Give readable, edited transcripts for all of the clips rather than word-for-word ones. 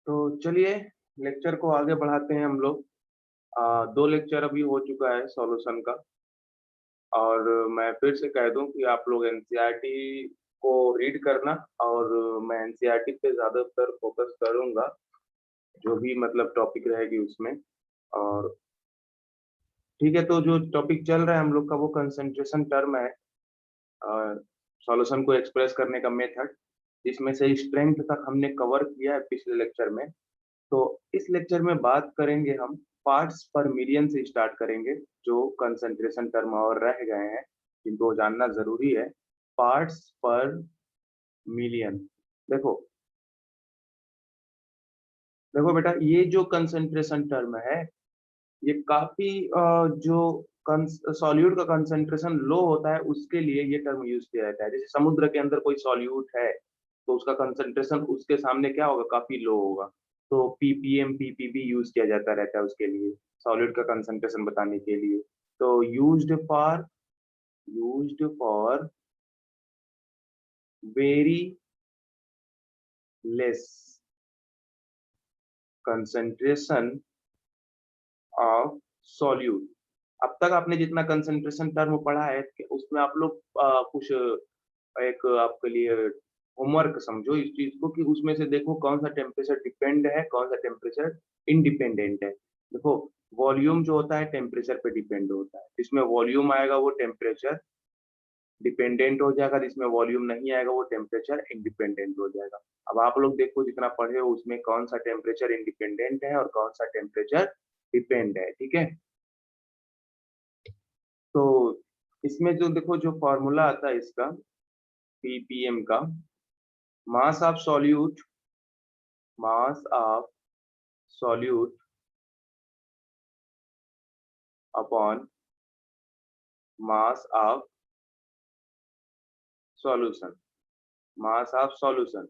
तो चलिए लेक्चर को आगे बढ़ाते हैं हम लोग। दो लेक्चर अभी हो चुका है सॉल्यूशन का। और मैं फिर से कह दूं कि आप लोग एनसीईआरटी को रीड करना। और मैं एनसीईआरटी पे ज़्यादातर फोकस करूंगा, जो भी मतलब टॉपिक रहेगी उसमें। और ठीक है, तो जो टॉपिक चल रहा है हम लोग का वो कंसंट्रेशन टर्म है, सॉल्यूशन को एक्सप्रेस करने का मेथड। इसमें से स्ट्रेंथ तक हमने कवर किया है पिछले लेक्चर में। तो इस लेक्चर में बात करेंगे हम पार्ट्स पर मिलियन से स्टार्ट करेंगे, जो कंसंट्रेशन टर्म और रह गए हैं जिनको जानना जरूरी है। पार्ट्स पर मिलियन। देखो देखो बेटा, ये जो कंसंट्रेशन टर्म है ये काफी जो सॉल्यूट का कंसंट्रेशन लो होता है उसके लिए ये टर्म यूज किया जाता है। जैसे समुद्र के अंदर कोई सॉल्यूट है तो उसका कंसंट्रेशन उसके सामने क्या होगा, काफी लो होगा। तो पीपीएम पीपीबी यूज किया जाता रहता है उसके लिए, सॉल्यूट का कंसंट्रेशन बताने के लिए। तो used for very less concentration of solute. अब तक आपने जितना कंसंट्रेशन टर्म पढ़ा है उसमें आप लोग कुछ एक आपके लिए होमवर्क समझो इस चीज को, कि उसमें से देखो कौन सा टेम्परेचर डिपेंड है, कौन सा टेम्परेचर इंडिपेंडेंट है। देखो, वॉल्यूम जो होता है टेम्परेचर पे डिपेंड होता है, जिसमें वॉल्यूम आएगा वो टेम्परेचर डिपेंडेंट हो जाएगा, जिसमें वॉल्यूम नहीं आएगा वो टेम्परेचर इंडिपेंडेंट हो जाएगा। अब आप लोग देखो जितना पढ़े हो उसमें कौन सा टेम्परेचर इंडिपेंडेंट है और कौन सा टेम्परेचर डिपेंड है, ठीक है। तो इसमें जो देखो जो फॉर्मूला आता है इसका, पीपीएम का, mass of solute, mass of solute upon mass of solution, mass of solution.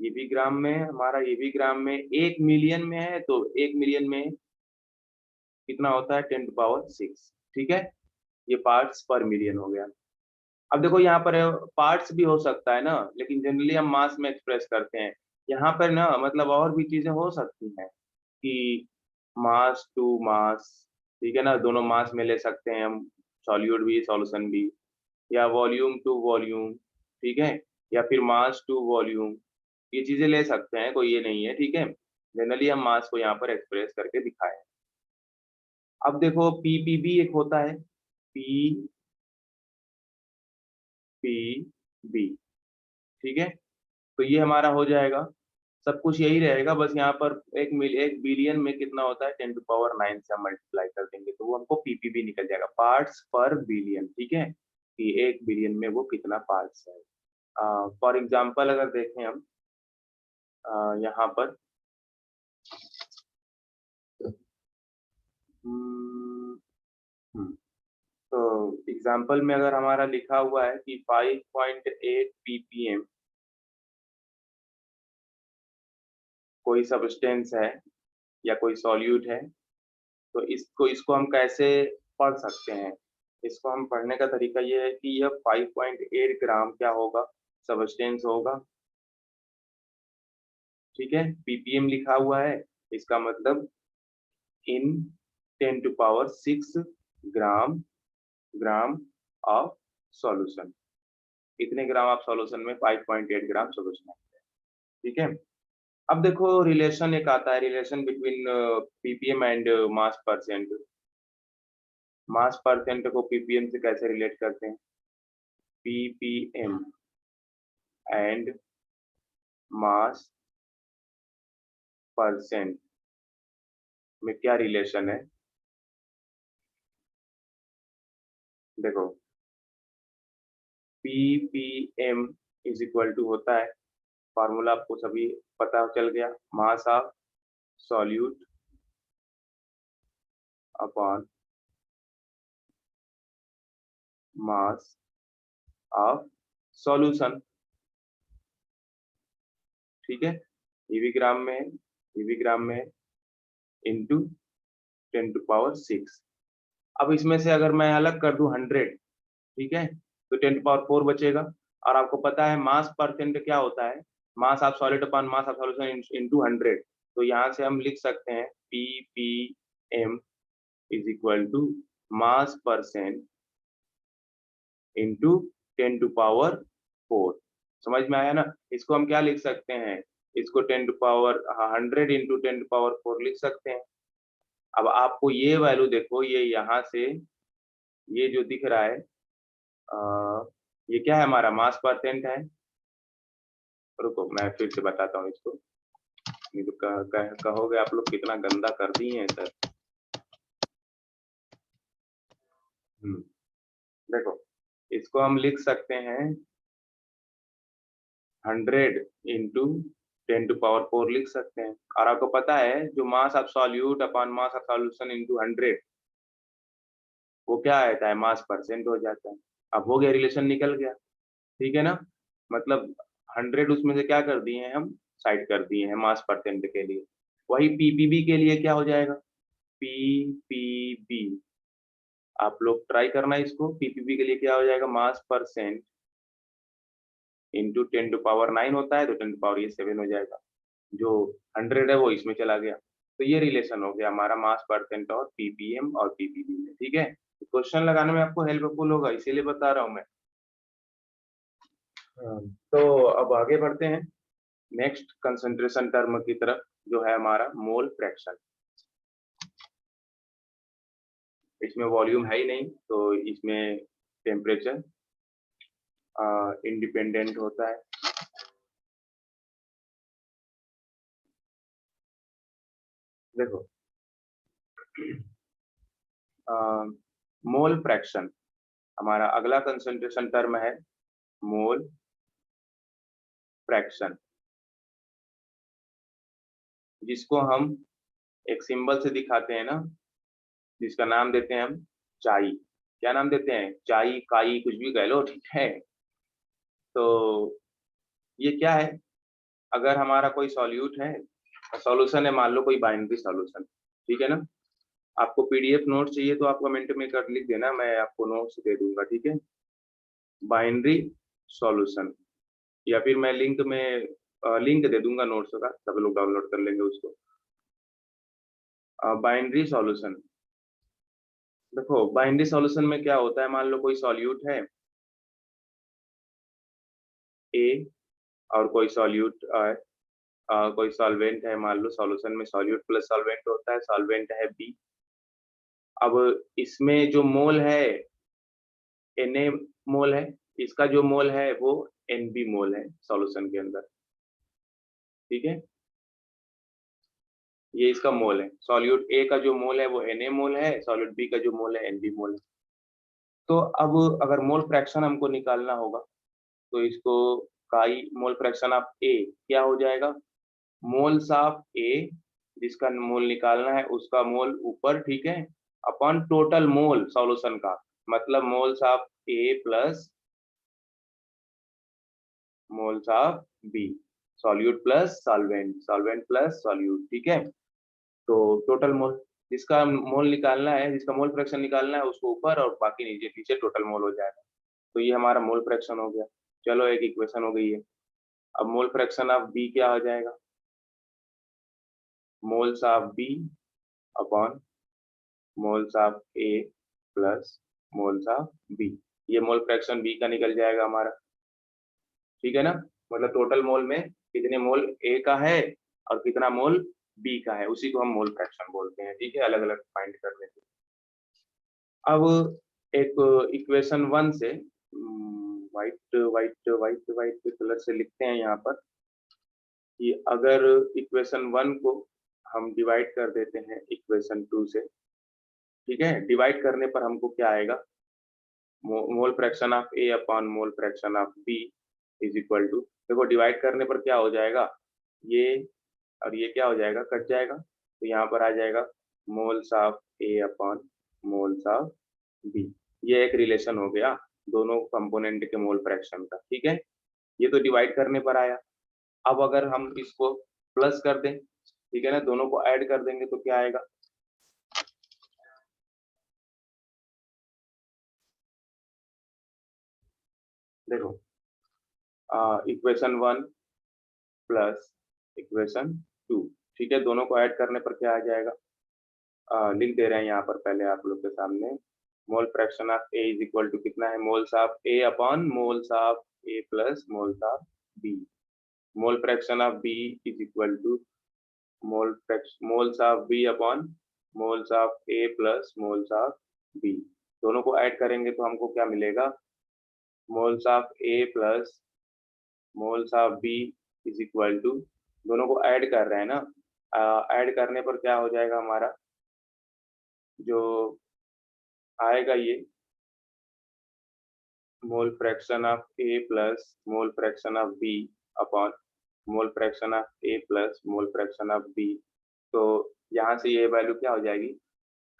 ये भी ग्राम में है हमारा, ये भी ग्राम में। 1 मिलियन में है तो 1 मिलियन में कितना होता है, 10⁶। ठीक है, ये पार्ट्स पर मिलियन हो गया। अब देखो यहाँ पर पार्ट्स भी हो सकता है ना, लेकिन जनरली हम मास में एक्सप्रेस करते हैं। यहाँ पर ना मतलब और भी चीजें हो सकती हैं कि मास टू मास, ठीक है ना, दोनों मास में ले सकते हैं हम, सॉल्यूट भी सॉल्यूशन भी। या वॉल्यूम टू वॉल्यूम, ठीक है, या फिर मास टू वॉल्यूम, ये चीजें ले सकते हैं, कोई ये नहीं है, ठीक है। जनरली हम मास को यहाँ पर एक्सप्रेस करके दिखाए। अब देखो पीपीबी एक होता है, पी पी बी, ठीक है। तो ये हमारा हो जाएगा, सब कुछ यही रहेगा, बस यहाँ पर 1 बिलियन में कितना होता है, 10⁹ से हम मल्टीप्लाई कर देंगे तो वो हमको पीपीबी निकल जाएगा, पार्ट्स पर बिलियन, ठीक है, कि 1 बिलियन में वो कितना पार्ट्स है। फॉर एग्जाम्पल अगर देखें हम यहाँ पर, हम्म, हम्म, तो एग्जाम्पल में अगर हमारा लिखा हुआ है कि 5.8 पीपीएम कोई सब्सटेंस है या कोई सॉल्यूट है, तो इसको इसको हम कैसे पढ़ सकते हैं। इसको हम पढ़ने का तरीका ये है कि यह 5.8 ग्राम क्या होगा, सब्सटेंस होगा, ठीक है। पीपीएम लिखा हुआ है, इसका मतलब इन 10⁶ ग्राम, ग्राम ऑफ सॉल्यूशन। इतने ग्राम ऑफ सॉल्यूशन में 5.8 ग्राम सॉल्यूशन है, ठीक है। अब देखो रिलेशन एक आता है, relation between ppm and mass percent. Mass percent को पीपीएम से कैसे रिलेट करते हैं, पीपीएम एंड मास परसेंट में क्या रिलेशन है। देखो पीपीएम इज इक्वल टू होता है, फार्मूला आपको सभी पता चल गया, mass of solute upon mass of solution, ठीक है। ये भी ग्राम में है, ये भी ग्राम में है, इंटू 10⁶। अब इसमें से अगर मैं अलग कर दूं 100, ठीक है, तो 10⁴ बचेगा। और आपको पता है मास परसेंट क्या होता है, mass of solid upon mass of solution into 100। तो यहाँ से हम लिख सकते हैं ppm is equal to mass percent into 10⁴। समझ में आया ना? इसको हम क्या लिख सकते हैं? इसको 100 इंटू 10⁴ लिख सकते हैं। अब आपको ये वैल्यू देखो, ये यहाँ से ये जो दिख रहा है ये क्या है? हमारा मास परसेंट है। रुको मैं फिर से बताता हूँ इसको, नहीं तो कहोगे आप लोग कितना गंदा कर दिए हैं सर। देखो इसको हम लिख सकते हैं 100 इंटू 10⁴ लिख सकते हैं। और आपको पता है जो mass of solute upon mass of solution into 100 वो क्या आता है? मास परसेंट हो जाता है। अब हो गया, रिलेशन निकल गया, ठीक है ना? मतलब 100 उसमें से क्या कर दिए हैं हम? साइड कर दिए हैं मास परसेंट के लिए। वही पीपीबी के लिए क्या हो जाएगा? पीपीबी आप लोग ट्राई करना इसको। पीपीबी के लिए क्या हो जाएगा? मास परसेंट इंटू 10⁹ होता है तो 10⁻7 हो जाएगा। जो 100 है वो इसमें चला गया। तो ये रिलेशन हो गया हमारा मास परसेंट और पीपीएम और पीपीबी में, ठीक है? क्वेश्चन लगाने में आपको हेल्पफुल होगा, इसीलिए बता रहा हूँ मैं। तो अब आगे बढ़ते हैं नेक्स्ट कंसंट्रेशन टर्म की तरफ, जो है हमारा मोल फ्रैक्शन। इसमें वॉल्यूम है ही नहीं, तो इसमें टेम्परेचर इंडिपेंडेंट होता है। देखो मोल फ्रैक्शन, हमारा अगला कंसंट्रेशन टर्म है मोल फ्रैक्शन, जिसको हम एक सिंबल से दिखाते हैं ना, जिसका नाम देते हैं हम चाई। क्या नाम देते हैं? चाई, काई, कुछ भी कह लो, ठीक है? तो ये क्या है? अगर हमारा कोई सॉल्यूट है, सॉल्यूशन है, मान लो कोई बाइनरी सॉल्यूशन, ठीक है ना? आपको पीडीएफ नोट चाहिए तो आप कमेंट में कर लिख देना, मैं आपको नोट्स दे दूंगा, ठीक है? बाइनरी सॉल्यूशन, या फिर मैं लिंक में लिंक दे दूंगा नोट्स का, सब लोग डाउनलोड कर लेंगे उसको। बाइनरी सॉल्यूशन, देखो बाइनरी सॉल्यूशन में क्या होता है? मान लो कोई सॉल्यूट है ए और कोई सॉल्यूट कोई सॉल्वेंट है, मान लो सॉल्यूशन में सॉल्यूट प्लस सॉल्वेंट होता है, सॉल्वेंट है बी। अब इसमें जो मोल है Na मोल है, इसका जो मोल है वो Nb मोल है सॉल्यूशन के अंदर, ठीक है? ये इसका मोल है। सॉल्यूट ए का जो मोल है वो Na मोल है, सॉल्यूट बी का जो मोल है Nb मोल है। तो अब अगर मोल फ्रैक्शन हमको निकालना होगा तो इसको काई मोल फ्रैक्शन ऑफ ए क्या हो जाएगा? मोल्स ऑफ ए, जिसका मोल निकालना है उसका मोल ऊपर, ठीक है, अपॉन टोटल मोल सॉल्यूशन का, मतलब moles of A plus moles of B, solute plus solvent, solvent plus solute, ठीक है? तो टोटल मोल, जिसका मोल निकालना है, जिसका मोल फ्रैक्शन निकालना है उसको ऊपर और बाकी नीचे पीछे टोटल मोल हो जाएगा। तो ये हमारा मोल फ्रैक्शन हो गया। चलो एक इक्वेशन हो गई है। अब मोल फ्रैक्शन ऑफ बी क्या हो जाएगा? Moles of B upon moles of A plus moles of B. ये मोल फ्रैक्शन बी का निकल जाएगा हमारा, ठीक है ना? मतलब टोटल मोल में कितने मोल ए का है और कितना मोल बी का है, उसी को हम मोल फ्रैक्शन बोलते हैं, ठीक है? अलग अलग फाइंड करने से। अब एक इक्वेशन वन से white white white white colour से लिखते हैं यहाँ पर कि अगर इक्वेशन वन को हम डिवाइड कर देते हैं इक्वेशन टू से, ठीक है? डिवाइड करने पर हमको क्या आएगा? Mole fraction of A upon mole fraction of B is equal to, देखो डिवाइड करने पर क्या हो जाएगा? ये और ये क्या हो जाएगा? कट जाएगा, तो यहाँ पर आ जाएगा moles of A upon moles of B. ये एक रिलेशन हो गया दोनों कंपोनेंट के मोल फ्रैक्शन का, ठीक है? ये तो डिवाइड करने पर आया। अब अगर हम इसको प्लस कर दें, ठीक है ना, दोनों को ऐड कर देंगे तो क्या आएगा? देखो equation one plus equation two, ठीक है, दोनों को ऐड करने पर क्या आ जाएगा, लिख दे रहे हैं यहाँ पर पहले आप लोग के सामने। Mole fraction of A is equal to कितना है, moles of A upon moles of A plus moles of B. Mole fraction of B is equal to moles of B upon moles of A plus moles of B. दोनों को add करेंगे तो हमको क्या मिलेगा, moles of A plus moles of B is equal to, दोनों को add कर रहे हैं ना, ऐड करने पर क्या हो जाएगा हमारा, जो आएगा ये mole fraction of A plus mole fraction of B upon mole fraction of A plus mole fraction of B. तो यहाँ से ये वैल्यू क्या हो जाएगी,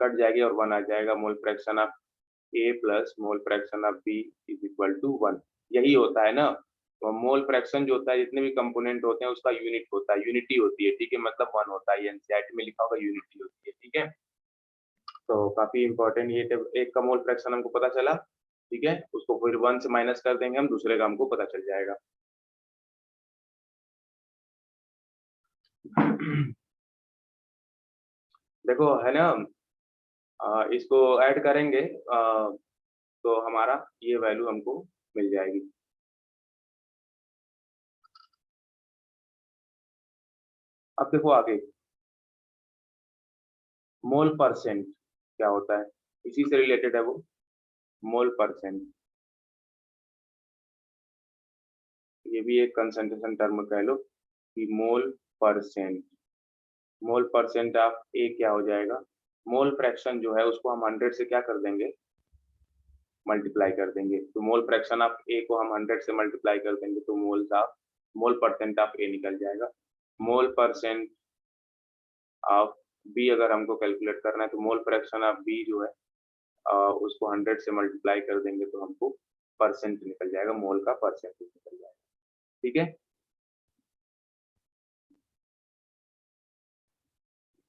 कट जाएगी और 1 आ जाएगा। Mole fraction of A plus mole fraction of B is equal to 1। यही होता है ना, तो मोल फ्रैक्शन जो होता है, जितने भी कंपोनेंट होते हैं उसका यूनिट होता है, यूनिटी होती है, ठीक है, मतलब 1 होता है, एनसीईआरटी में लिखा होगा यूनिटी होती है, ठीक है। तो काफी इंपॉर्टेंट ये एक का मोल फ्रैक्शन हमको पता चला, ठीक है, उसको फिर 1 से माइनस कर देंगे हम, दूसरे का हमको पता चल जाएगा। देखो है ना, इसको ऐड करेंगे तो हमारा ये वैल्यू हमको मिल जाएगी। अब देखो आगे, मोल परसेंट क्या होता है, इसी से रिलेटेड है वो, मोल परसेंट। ये भी एक कंसंट्रेशन टर्म कह लो कि मोल परसेंट। मोल परसेंट ऑफ ए क्या हो जाएगा, मोल फ्रैक्शन जो है उसको हम 100 से क्या कर देंगे, मल्टीप्लाई कर देंगे। तो मोल फ्रैक्शन ऑफ ए को हम 100 से मल्टीप्लाई कर देंगे तो मोल परसेंट ऑफ ए निकल जाएगा। मोल परसेंट ऑफ बी अगर हमको कैलकुलेट करना है तो मोल फ्रैक्शन ऑफ बी जो है उसको 100 से मल्टीप्लाई कर देंगे तो हमको परसेंट निकल जाएगा, मोल का परसेंटेज निकल जाएगा, ठीक है।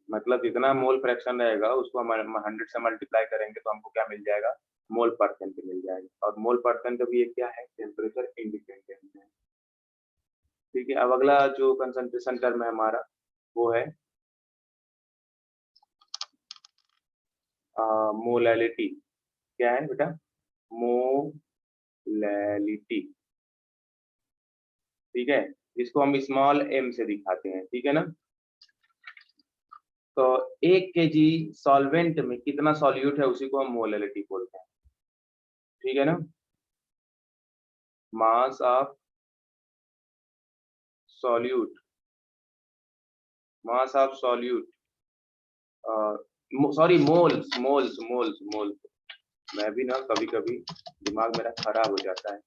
मतलब जितना मोल फ्रैक्शन रहेगा उसको हम 100 से मल्टीप्लाई करेंगे तो हमको क्या मिल जाएगा, मोल परसेंट मिल जाएगा। और मोल परसेंट भी ये क्या है, टेम्परेचर इंडिपेंडेंट है, ठीक है। अब अगला जो कंसंट्रेशन टर्म है हमारा वो है मोलैलिटी। क्या है बेटा, मोलैलिटी, ठीक है, इसको हम स्मॉल एम से दिखाते हैं, ठीक है ना। तो 1 kg सॉल्वेंट में कितना सॉल्यूट है उसी को हम मोलैलिटी बोलते हैं, ठीक है ना। Mass of solute, mass of solute, sorry moles moles moles moles. मैं भी ना कभी कभी दिमाग मेरा खराब हो जाता है,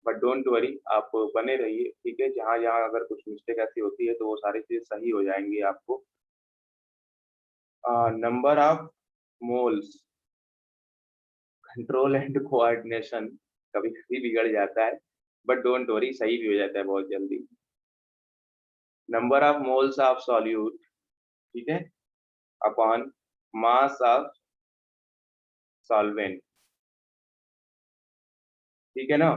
बट डोंट वरी, आप बने रहिए, ठीक है। जहाँ जहाँ अगर कुछ मिस्टेक ऐसी होती है तो वो सारी चीज सही हो जाएंगी आपको। Number of moles, control and coordination कभी कभी बिगड़ जाता है, बट डोंट वरी, सही भी हो जाता है बहुत जल्दी। Number of moles of solute, ठीक है, अपॉन मास ऑफ सॉल्वेंट, ठीक है ना,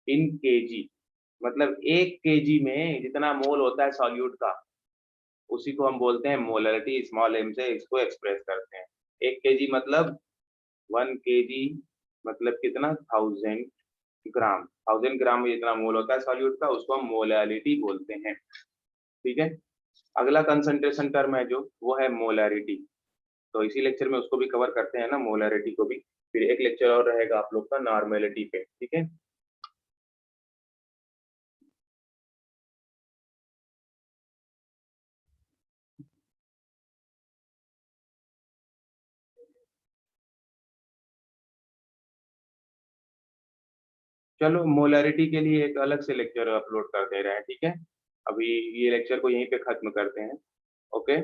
इन केजी। मतलब 1 kg में जितना मोल होता है सॉल्यूट का उसी को हम बोलते हैं मोलरिटी, स्मॉल एम से इसको एक्सप्रेस करते हैं। 1 kg मतलब 1 kg मतलब कितना, 1000 ग्राम। 1000 ग्राम में जितना मोल होता है सॉल्यूट का उसको हम मोलैलिटी बोलते हैं, ठीक है। अगला कंसंट्रेशन टर्म है जो वो है मोलैरिटी। तो इसी लेक्चर में उसको भी कवर करते हैं ना, मोलैरिटी को भी। फिर एक लेक्चर और रहेगा आप लोग का नॉर्मेलिटी पे, ठीक है। चलो मोलैरिटी के लिए एक अलग से लेक्चर अपलोड कर दे रहे हैं, ठीक है। अभी ये लेक्चर को यहीं पे खत्म करते हैं, ओके।